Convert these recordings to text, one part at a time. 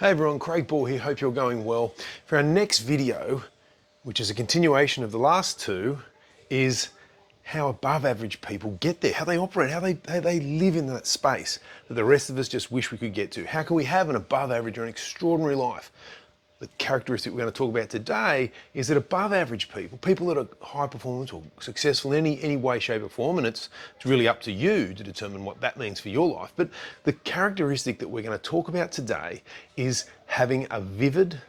Hey everyone, Craig Ball here, hope you're going well. For our next video, which is a continuation of the last two, is how above average people get there, how they operate, how they live in that space that the rest of us just wish we could get to. How can we have an above average or an extraordinary life? The characteristic we're going to talk about today is that above average people that are high performance or successful in any way, shape or form, and it's really up to you to determine what that means for your life. But the characteristic that we're going to talk about today is having a vivid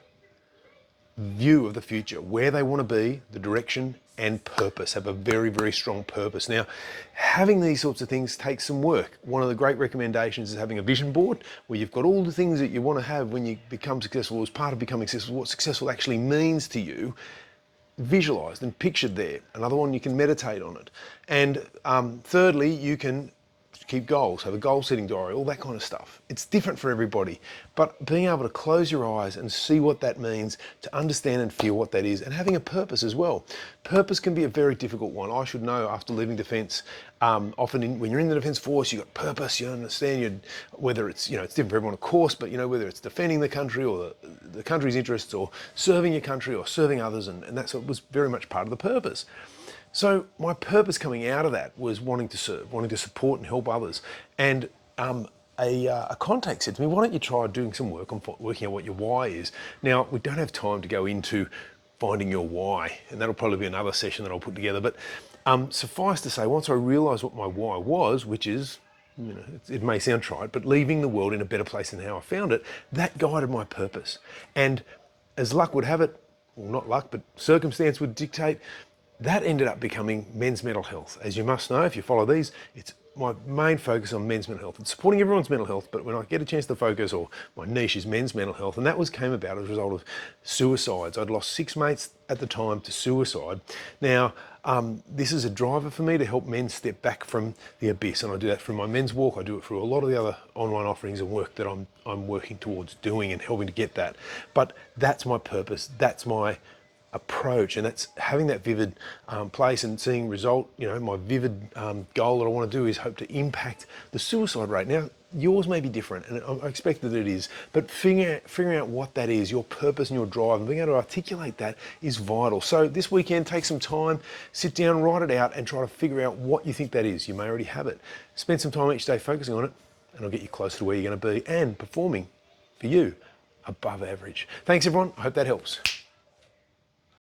view of the future, where they want to be, the direction and purpose, have a very, very strong purpose. Now, having these sorts of things takes some work. One of the great recommendations is having a vision board where you've got all the things that you want to have when you become successful, as part of becoming successful, what successful actually means to you, visualized and pictured there. Another one, you can meditate on it. And thirdly, you can keep goals, have a goal setting diary, all that kind of stuff. It's different for everybody, but being able to close your eyes and see what that means, to understand and feel what that is, and having a purpose as well. Purpose can be a very difficult one. I should know after leaving defence, often when you're in the Defence Force, you've got purpose, you understand whether it's, it's different for everyone of course, but whether it's defending the country or the country's interests or serving your country or serving others, and that's what was very much part of the purpose. So my purpose coming out of that was wanting to serve, wanting to support and help others. And a contact said to me, why don't you try doing some work on working out what your why is? Now, we don't have time to go into finding your why, and that'll probably be another session that I'll put together. But suffice to say, once I realised what my why was, which is, it may sound trite, but leaving the world in a better place than how I found it, that guided my purpose. And as luck would have it, well, not luck, but circumstance would dictate, that ended up becoming men's mental health. As you must know, if you follow these, it's my main focus on men's mental health. It's supporting everyone's mental health, but when I get a chance to focus, or my niche is men's mental health, and that came about as a result of suicides. I'd lost 6 mates at the time to suicide. Now, this is a driver for me to help men step back from the abyss, and I do that through my men's walk. I do it through a lot of the other online offerings and work that I'm working towards doing and helping to get that. But that's my purpose. That's my approach, and that's having that vivid place and seeing result. My vivid goal that I want to do is hope to impact the suicide rate. Now, yours may be different, and I expect that it is, but figuring out what that is, your purpose and your drive, and being able to articulate that is vital. So this weekend, take some time, sit down, write it out, and try to figure out what you think that is. You may already have it. Spend some time each day focusing on it, and it'll get you closer to where you're going to be and performing for you above average. Thanks everyone, I hope that helps.